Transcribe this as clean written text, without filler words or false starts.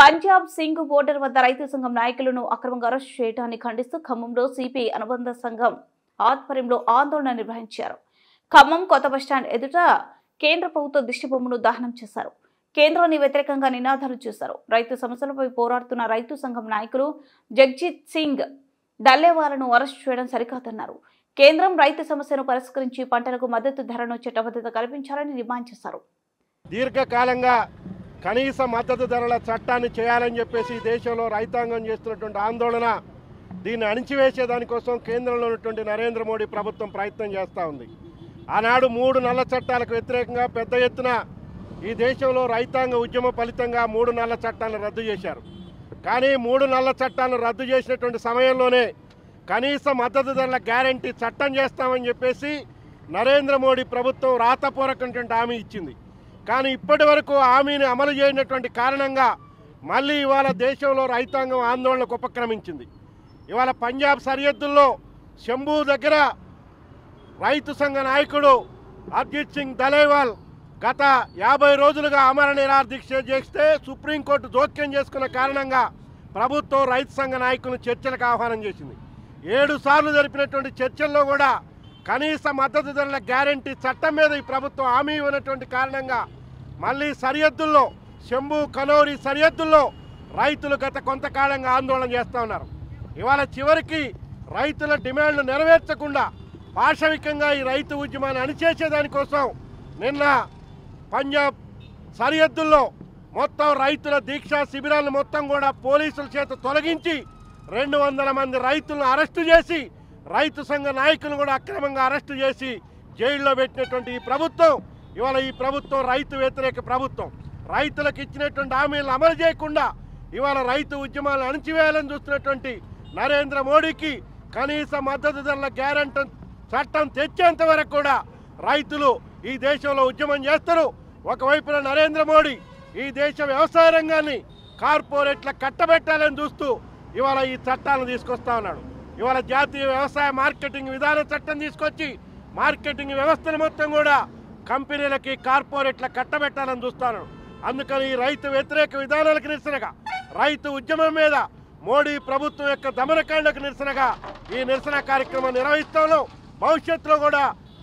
Punjab Singh border వద్ద రైతు సంఘం నాయకులను అక్రమంగా అరెస్టు చేయడాన్ని ఖండిస్తూ ఖమ్మంలో సిపిఐ అనుబంధ సంఘం ఆధ్వర్యంలో ఆందోళన నిర్వహించారు. ఖమ్మం కొత్త బస్టాండ్ ఎదుట కేంద్ర ప్రభుత్వ దిష్టిబొమ్మను దహనం చేశారు. కేంద్రాన్ని వ్యతిరేకంగా నినాదాలు చేశారు. రైతు సమస్యలపై పోరాడుతున్న రైతు సంఘం నాయకులు జగ్జిత్ సింగ్ దల్లేవాలను అరెస్టు చేయడం సరికాదన్నారు. కేంద్రం రైతు సమస్యను పరిష్కరించి పంటలకు మద్దతు ధరను చట్టబద్ధత కల్పించాలని డిమాండ్ చేశారు. దీర్ఘకాలంగా కనీస మద్దతు ధరల చట్టాన్ని చేయాలని చెప్పేసి దేశంలో రైతాంగం చేస్తున్నటువంటి ఆందోళన, దీన్ని అణిచివేసే దానికోసం కేంద్రంలో ఉన్నటువంటి నరేంద్ర మోడీ ప్రభుత్వం ప్రయత్నం చేస్తూ ఉంది. ఆనాడు 3 నల్ల చట్టాలకు వ్యతిరేకంగా పెద్ద ఎత్తున ఈ దేశంలో రైతాంగ ఉద్యమ ఫలితంగా 3 నల్ల చట్టాలను రద్దు చేశారు. కానీ 3 నల్ల చట్టాలను రద్దు చేసినటువంటి సమయంలోనే కనీస మద్దతు ధరల గ్యారంటీ చట్టం చేస్తామని చెప్పేసి నరేంద్ర మోడీ ప్రభుత్వం రాతపూర్వకమైనటువంటి హామీ ఇచ్చింది. కానీ ఇప్పటి వరకు హామీని అమలు చేయనటువంటి కారణంగా మళ్ళీ ఇవాళ దేశంలో రైతాంగం ఆందోళనకు ఉపక్రమించింది. ఇవాళ పంజాబ్ సరిహద్దుల్లో శంభూ దగ్గర రైతు సంఘ నాయకుడు అర్జిత్ సింగ్ దలేవాల్ గత 50 రోజులుగా ఆమరణ నిరాహార దీక్ష చేస్తే సుప్రీంకోర్టు జోక్యం చేసుకున్న కారణంగా ప్రభుత్వం రైతు సంఘ నాయకులను చర్చలకు ఆహ్వానం చేసింది. 7 సార్లు జరిపినటువంటి చర్చల్లో కూడా కనీస మద్దతు ధరల గ్యారంటీ చట్టం మీద ఈ ప్రభుత్వం హామీ ఇవ్వనటువంటి కారణంగా మళ్ళీ సరిహద్దుల్లో శంభూ కనౌరి సరిహద్దుల్లో రైతులు గత కొంతకాలంగా ఆందోళన చేస్తూ ఉన్నారు. ఇవాళ చివరికి రైతుల డిమాండ్లు నెరవేర్చకుండా పాశవికంగా ఈ రైతు ఉద్యమాన్ని అణిచేసేదానికోసం నిన్న పంజాబ్ సరిహద్దుల్లో మొత్తం రైతుల దీక్షా శిబిరాలను మొత్తం కూడా పోలీసుల చేత తొలగించి 200 మంది రైతులను అరెస్టు చేసి రైతు సంఘ నాయకులను కూడా అక్రమంగా అరెస్టు చేసి జైల్లో పెట్టినటువంటి ఈ ప్రభుత్వం ఇవాళ ఈ ప్రభుత్వం రైతు వ్యతిరేక ప్రభుత్వం. రైతులకు ఇచ్చినటువంటి హామీలను అమలు చేయకుండా ఇవాళ రైతు ఉద్యమాలను అణిచివేయాలని చూస్తున్నటువంటి నరేంద్ర మోడీకి కనీస మద్దతు ధరల గ్యారంటీ చట్టం తెచ్చేంత వరకు కూడా రైతులు ఈ దేశంలో ఉద్యమం చేస్తారు. ఒకవైపున నరేంద్ర మోడీ ఈ దేశ వ్యవసాయ రంగాన్ని కార్పొరేట్ల కట్టబెట్టాలని చూస్తూ ఇవాళ ఈ చట్టాలను తీసుకొస్తా ఉన్నాడు. ఇవాళ జాతీయ వ్యవసాయ మార్కెటింగ్ విధాన చట్టం తీసుకొచ్చి మార్కెటింగ్ వ్యవస్థను మొత్తం కూడా కంపెనీలకి కార్పొరేట్ల కట్టబెట్టాలని చూస్తాను. అందుకని ఈ రైతు వ్యతిరేక విధానాలకు నిరసనగా రైతు ఉద్యమం మీద మోడీ ప్రభుత్వం యొక్క దమనకాండకు నిరసనగా ఈ నిరసన కార్యక్రమం నిర్వహిస్తాను. భవిష్యత్తులో కూడా